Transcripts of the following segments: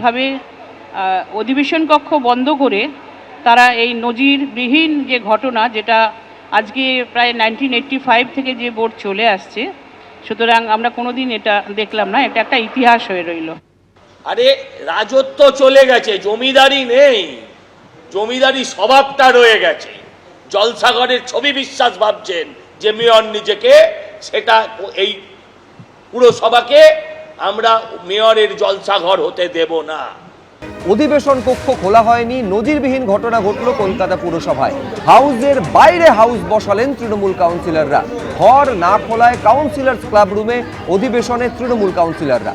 এইভাবে অধিবেশন কক্ষ বন্ধ করে তারা এই নজিরবিহীন যে ঘটনা, যেটা আজকে প্রায় 1985 থেকে যে বোর্ড চলে আসছে, সুতরাং আমরা কোনোদিন এটা দেখলাম না। এটা একটা ইতিহাস হয়ে রইল। আরে রাজত্ব চলে গেছে, জমিদারি নেই, জমিদারি স্বভাবটা রয়ে গেছে। জলসাঘরের ছবি বিশ্বাস ভাবছেন যে মেয়র নিজেকে, সেটা এই পুরসভাকে আমরা মেয়রের জলসাঘর হতে দেব না। অধিবেশন কক্ষ খোলা হয়নি, নজিরবিহীন ঘটনা ঘটল কলকাতা পুরসভায়। হাউসের বাইরে হাউস বসালেন তৃণমূল কাউন্সিলররা। ঘর না খোলায় কাউন্সিলর্স ক্লাব রুমে অধিবেশনে তৃণমূল কাউন্সিলররা।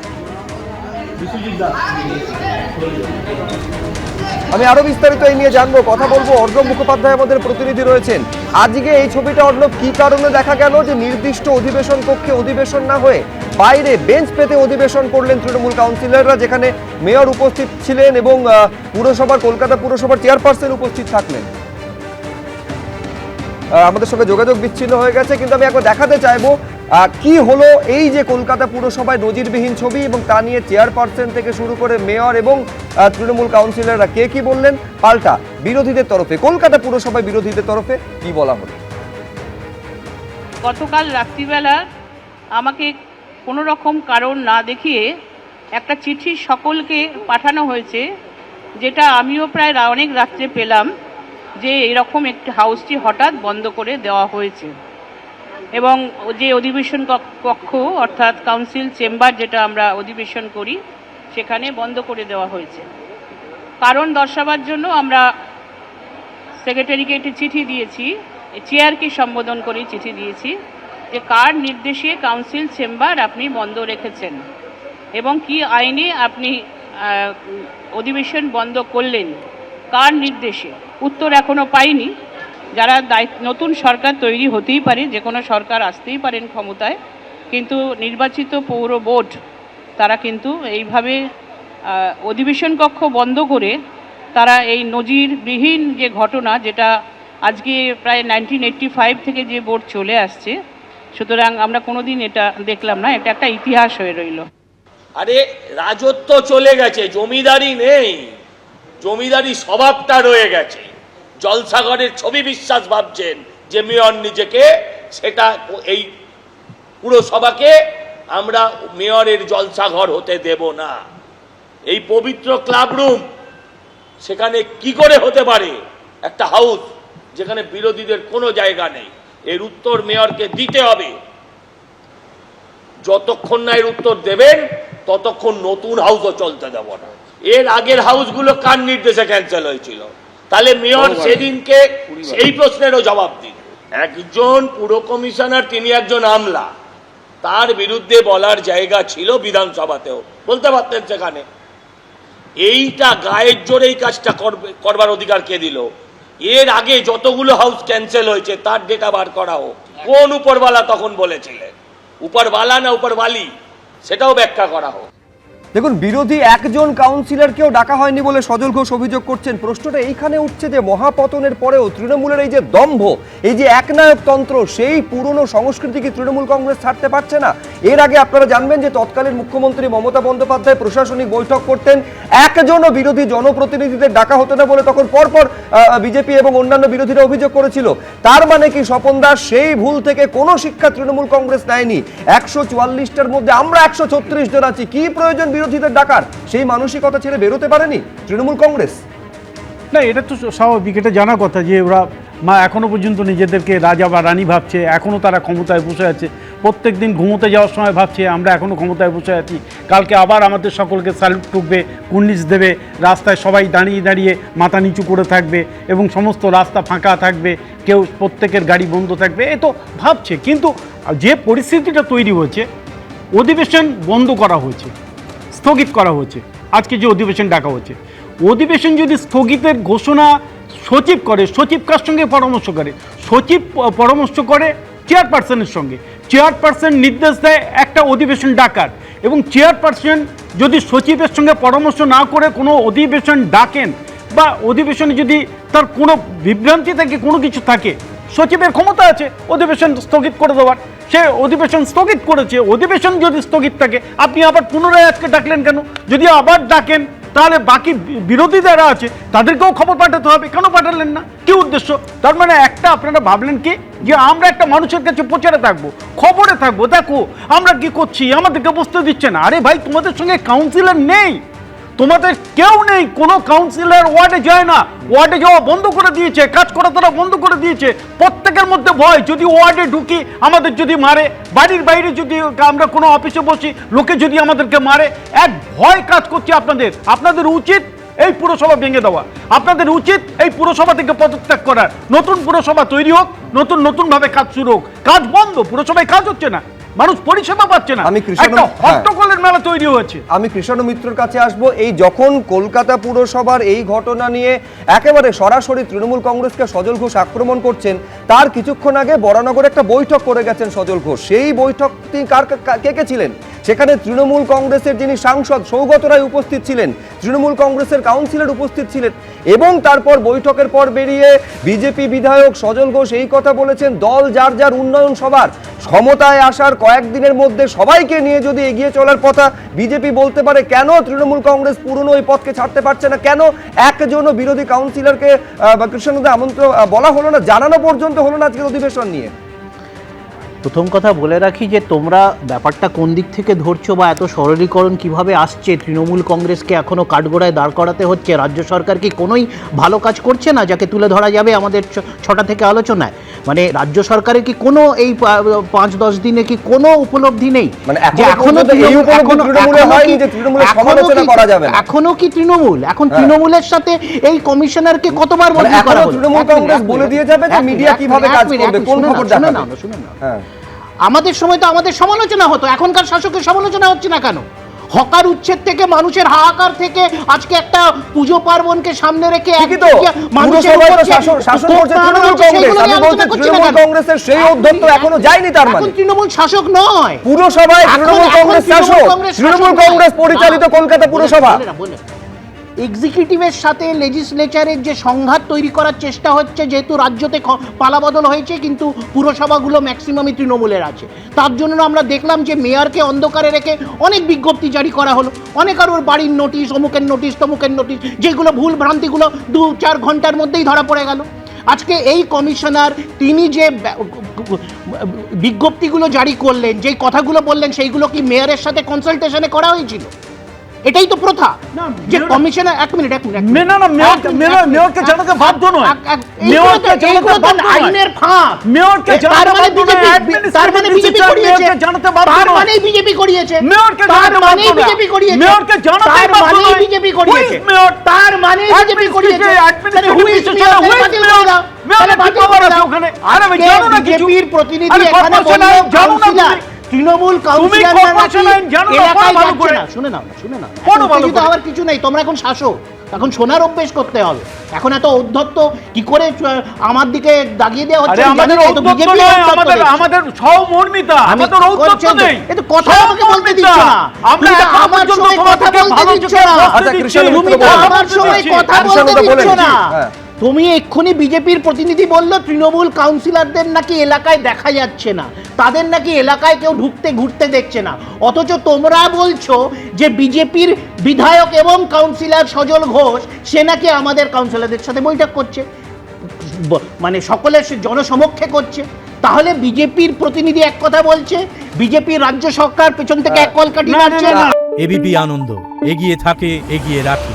আমি আরো বিস্তারিত এই নিয়ে জানবো, কথা বলবো। অর্ণব মুখোপাধ্যায় আমাদের প্রতিনিধি রয়েছেন। আজকে এই ছবিটা অর্ণব, কি কারণে দেখা গেল যে নির্দিষ্ট অধিবেশন কক্ষে অধিবেশন না হয়ে বাইরে বেঞ্চ পেতে অধিবেশন করলেন তৃণমূল কাউন্সিলররা, যেখানে মেয়র উপস্থিত ছিলেন এবং কলকাতা পুরসভার চেয়ারপারসন উপস্থিত থাকলেন? আমাদের সঙ্গে যোগাযোগ বিচ্ছিন্ন হয়ে গেছে, কিন্তু আমি একবার দেখাতে চাইবো কি হলো এই যে কলকাতা পুরসভায় নজিরবিহীন ছবি, এবং তা নিয়ে চেয়ারপারসন থেকে শুরু করে মেয়র এবং তৃণমূল কাউন্সিলররা কে কি বললেন, পাল্টা বিরোধীদের তরফে, কলকাতা পুরসভায় বিরোধীদের তরফে কি বলা হলো। গতকাল রাত্রিবেলা আমাকে কোনো রকম কারণ না দেখিয়ে একটা চিঠি সকলকে পাঠানো হয়েছে, যেটা আমিও প্রায় অনেক রাত্রে পেলাম, যে এরকম একটি হাউসটি হঠাৎ বন্ধ করে দেওয়া হয়েছে এবং যে অধিবেশন কক্ষ অর্থাৎ কাউন্সিল চেম্বার, যেটা আমরা অধিবেশন করি, সেখানে বন্ধ করে দেওয়া হয়েছে। কারণ দর্শাবার জন্য আমরা সেক্রেটারিকে একটি চিঠি দিয়েছি, চেয়ারকে সম্বোধন করে চিঠি দিয়েছি যে কার নির্দেশে কাউন্সিল চেম্বার আপনি বন্ধ রেখেছেন এবং কি আইনে আপনি অধিবেশন বন্ধ করলেন, কার নির্দেশে। উত্তর এখনও পাইনি। যারা নতুন সরকার তৈরি হতেই পারে, যে কোনো সরকার আসতেই পারেন ক্ষমতায়, কিন্তু নির্বাচিত পৌর বোর্ড তারা কিন্তু এইভাবে অধিবেশন কক্ষ বন্ধ করে তারা এই নজিরবিহীন যে ঘটনা, যেটা আজকে প্রায় 1985 থেকে যে বোর্ড চলে আসছে, সুতরাং আমরা কোনোদিন এটা দেখলাম না। এটা একটা ইতিহাস হয়ে রইল। আরে রাজত্ব চলে গেছে, জমিদারি নেই, জমিদারি স্বভাবটা রয়ে গেছে। জলসাঘরের ছবি বিশ্বাস ভাবছেন যে মেয়র নিজেকে, সেটা এই পুরসভাকে আমরা মেয়রের জলসাঘর হতে দেব না। এই পবিত্র ক্লাব রুম সেখানে কি করে হতে পারে একটা হাউস যেখানে বিরোধীদের কোনো জায়গা নেই? এর উত্তর মেয়রকে দিতে হবে। যতক্ষণ না এর উত্তর দেবেন ততক্ষণ নতুন হাউসও চলতে দেব না। এর আগের হাউসগুলো কার নির্দেশে ক্যান্সেল হয়েছিল? তাহলে মেয়র সেদিনকে সেই প্রশ্নেরও জবাব দিন। একজন পুর কমিশনার, তিনি একজন আমলা, তার বিরুদ্ধে বলার জায়গা ছিল বিধানসভাতেও, বলতে পারতেন সেখানে। এইটা গায়ের জোরে এই কাজটা করবার অধিকার কে দিল? এর আগে যতগুলো হাউস ক্যান্সেল হয়েছে তার ডেটা বার করা হোক। কোন উপরওয়ালা তখন বলেছিলেন? উপরওয়ালা না উপরওয়ালি, সেটাও ব্যাখ্যা করা হোক। দেখুন, বিরোধী একজন কাউন্সিলরকেও ডাকা হয়নি বলে সজল ঘোষ অভিযোগ করছেন। প্রশ্নটা এইখানে উঠছে যে মহাপতনের পরেও তৃণমূলের এই যে দম্ভ, এই যে একনায়কতন্ত্র, সেই পুরনো সংস্কৃতি কি তৃণমূল কংগ্রেস ছাড়তে পারছে না? এর আগে আপনারা জানবেন যে তৎকালীন মুখ্যমন্ত্রী মমতা বন্দ্যোপাধ্যায় প্রশাসনিক বৈঠক করতেন, একজনও বিরোধী জনপ্রতিনিধিদের ডাকা হতো না বলে তখন পরপর বিজেপি এবং অন্যান্য বিরোধীরা অভিযোগ করেছিল। তার মানে কি স্বপন দাস, সেই ভুল থেকে কোনো শিক্ষা তৃণমূল কংগ্রেস নেয়নি? 144টার মধ্যে আমরা 136 জন আছি, কি প্রয়োজন বিরোধীদের ডাকার? সেই মানসিকতা ছেড়ে বেরোতে পারেনি তৃণমূল কংগ্রেস? না, এটা তো স্বাভাবিক, এটা জানা কথা যে ওরা এখনো পর্যন্ত নিজেদেরকে রাজা বা রানী ভাবছে, এখনো তারা ক্ষমতায় বসে আছে। প্রত্যেক দিন ঘুমোতে যাওয়ার সময় ভাবছে আমরা এখনো ক্ষমতায় বসে আছি, কালকে আবার আমাদের সকলকে স্যালুট টুকবে, কুর্নিশ দেবে, রাস্তায় সবাই দাঁড়িয়ে দাঁড়িয়ে মাথা নিচু করে থাকবে এবং সমস্ত রাস্তা ফাঁকা থাকবে, কেউ প্রত্যেকের গাড়ি বন্ধ থাকবে, এ তো ভাবছে। কিন্তু যে পরিস্থিতিটা তৈরি হয়েছে, অধিবেশন বন্ধ করা হয়েছে, স্থগিত করা হয়েছে, আজকে যে অধিবেশন ডাকা হচ্ছে, অধিবেশন যদি স্থগিতের ঘোষণা সচিব করে, সচিব কার সঙ্গে পরামর্শ করে? সচিব পরামর্শ করে চেয়ারপারসনের সঙ্গে। চেয়ারপারসন নির্দেশ দেয় একটা অধিবেশন ডাকার, এবং চেয়ারপারসন যদি সচিবের সঙ্গে পরামর্শ না করে কোনো অধিবেশন ডাকেন বা অধিবেশনে যদি তার কোনো বিভ্রান্তি থাকে, কোনো কিছু থাকে, সচিবের ক্ষমতা আছে অধিবেশন স্থগিত করে দেওয়ার। সে অধিবেশন স্থগিত করেছে। অধিবেশন যদি স্থগিত থাকে, আপনি আবার পুনরায় আজকে ডাকলেন কেন? যদি আবার ডাকেন তাহলে বাকি বিরোধী যারা আছে তাদেরকেও খবর পাঠাতে হবে, কেন পাঠালেন না? কি উদ্দেশ্য? তার মানে একটা আপনারা ভাবলেন কি যে আমরা একটা মানুষের কাছে প্রচারে থাকবো, খবরে থাকবো, দেখো আমরা কি করছি, আমাদেরকে বুঝতে দিচ্ছে না। আরে ভাই, তোমাদের সঙ্গে কাউন্সিলর নেই, তোমাদের কেউ নেই, কোনো কাউন্সিলর ওয়ার্ডে যায় না, ওয়ার্ডে যাওয়া বন্ধ করে দিয়েছে, কাজ করা তারা বন্ধ করে দিয়েছে। প্রত্যেকের মধ্যে ভয়, যদি ওয়ার্ডে ঢুকি আমাদের যদি মারে, বাড়ির বাইরে যদি আমরা কোনো অফিসে বসি লোকে যদি আমাদেরকে মারে, এক ভয় কাজ করছে আপনাদের। আপনাদের উচিত এই পুরসভা ভেঙে দেওয়া, আপনাদের উচিত এই পুরসভা থেকে পদত্যাগ করার, নতুন পুরসভা তৈরি হোক, নতুনভাবে কাজ শুরু হোক। কাজ বন্ধ, পুরসভায় কাজ হচ্ছে না, মানুষ পরিষেবা পাচ্ছে না, একটা হট্টগোলের মেলা তৈরি হয়েছে। আমি কৃষ্ণ মিত্রর কাছে আসবো। এই যখন কলকাতা পুরসভার এই ঘটনা নিয়ে একেবারে সরাসরি তৃণমূল কংগ্রেসকে সজল ঘোষ আক্রমণ করছেন, তার কিছুক্ষণ আগে বরানগরে একটা বৈঠক করে গেছেন সজল ঘোষ। সেই বৈঠক তিনি কে ছিলেন? সেখানে তৃণমূল কংগ্রেসের যিনি সাংসদ সৌগত রায় উপস্থিত ছিলেন, তৃণমূল কংগ্রেসের কাউন্সিলর উপস্থিত ছিলেন, এবং তারপর বৈঠকের পর বেরিয়ে বিজেপি বিধায়ক সজল ঘোষ এই কথা বলেছেন, দল যার যার উন্নয়ন সবার, ক্ষমতায় আসার কয়েকদিনের মধ্যে সবাইকে নিয়ে যদি এগিয়ে চলার কথা বিজেপি বলতে পারে, কেন তৃণমূল কংগ্রেস পুরনো ওই পথকে ছাড়তে পারছে না? কেন একজনও বিরোধী কাউন্সিলরকে কৃষ্ণনগরে আমন্ত্রণ বলা হলো না, জানানো পর্যন্ত হলো না আজকের অধিবেশন নিয়ে? প্রথম কথা বলে রাখি যে তোমরা ব্যাপারটা কোন দিক থেকে ধরছো বা এত সরলীকরণ কিভাবে আসছে, তৃণমূল কংগ্রেসকে এখনো কাঠগড়ায় দাঁড় করাতে হচ্ছে, রাজ্য সরকার কি কোনোই ভালো কাজ করছে না যাকে তুলে ধরা যাবে আমাদের 6টা থেকে আলোচনায়? মানে রাজ্য সরকারের কি কোনো এই 5-10 দিনে কি কোনো উপলব্ধি নেই? মানে এখনো কি তৃণমূল এখন তৃণমূলের সাথে এই কমিশনারকে কতবার বদলি করা হলো? তৃণমূল কংগ্রেস বলে দিয়ে যাবে যে মিডিয়া কিভাবে কাজ করবে, কোন খবর দেখাবে। শুনুন না, আমাদের সময় তো আমাদের সমালোচনা হতো, এখনকার শাসকের সমালোচনা হচ্ছে না কেন? হকার উচ্ছেদ থেকে, মানুষের হাহাকার থেকে, আজকে একটা পুজো পার্বণকে সামনে রেখে মানুষের কংগ্রেসের সেই অধ্যক্ষ এখনো যায়নি, তার মানে তৃণমূল শাসক নয়, পুরসভায় তৃণমূল কংগ্রেস শাসক, তৃণমূল কংগ্রেস পরিচালিত কলকাতা পুরসভা। এক্সিকিউটিভের সাথে লেজিসলেচারের যে সংঘাত তৈরি করার চেষ্টা হচ্ছে, যেহেতু রাজ্যতে পালাবদল হয়েছে কিন্তু পুরসভাগুলো ম্যাক্সিমামই তৃণমূলের আছে, তার জন্য আমরা দেখলাম যে মেয়রকে অন্ধকারে রেখে অনেক বিজ্ঞপ্তি জারি করা হলো, অনেক আর ওর বাড়ির নোটিশ, অমুকের নোটিশ, তমুকের নোটিশ, যেগুলো ভুল ভ্রান্তিগুলো 2-4 ঘন্টার মধ্যেই ধরা পড়ে গেল। আজকে এই কমিশনার তিনি যে বিজ্ঞপ্তিগুলো জারি করলেন, যেই কথাগুলো বললেন, সেইগুলো কি মেয়রের সাথে কনসালটেশনে করা হয়েছিল? এটাই তো প্রথা যে কমিশনার এক মিনিট মেয়রকে জানাতে বাধ্য নয়, মেয়রকে জানাতে বাধ্য নয়, আইনের ফাঁক, মেয়রকে জানাতে বাধ্য নয়, তার মানে বিজেপি করিয়েছে, জানাতে বাধ্য তার নয়, মানে বিজেপি করিয়েছে, মেয়রকে তার জানাতে মানে বাধ্য নয়, বিজেপি করিয়েছে, মেয়রকে জানাতে বাধ্য নয়, বিজেপি করিয়েছে, মেয়র তার মানে বিজেপি করিয়েছে, তাহলে হুইজ মেয়র বাতিল করে দাও, তাহলে বাতিল করে দাও। ওখানে আরে আমি জানো না কিছু, বিজেপির প্রতিনিধি এখানে বলল কাউন্সিলর, তৃণমূল কাউন্সিলর এলাকায় যাচ্ছে না। শুনে নাও, উত্তেজিত হওয়ার কিছু নেই, তোমরা এখন শাসক, এখন শোনার অভ্যেস করতে হবে। এখন এত ঔদ্ধত্য কি করে আমার দিকে দাগিয়ে দেওয়া হচ্ছে? আমাদের সহমর্মিতা, আমাদের ঔদ্ধত্য নেই, এটা কথা আমাকে বলতে দিচ্ছ না, আমরা আমার সময় কথা বলতে দিচ্ছ না, তুমি তো আমার সময় কথা বলতে দিচ্ছ না। তুমি এক্ষুনি বিজেপির প্রতিনিধি বললো তৃণমূল কাউন্সিলরদের নাকি এলাকায় দেখা যাচ্ছে না, তাদের নাকি এলাকায় কেউ ঘুরতে দেখছে না, অথচ তোমরা বলছো যে বিজেপির বিধায়ক এবং কাউন্সিলর সজল ঘোষ সে নাকি আমাদের কাউন্সিলরদের সাথে বৈঠক করছে, মানে সকলের জনসমক্ষে করছে। তাহলে বিজেপির প্রতিনিধি এক কথা বলছে, বিজেপির রাজ্য সরকার পেছন থেকে এক কলকাঠি মারছে। এবিপি আনন্দ, এগিয়ে থাকে, এগিয়ে রাখে।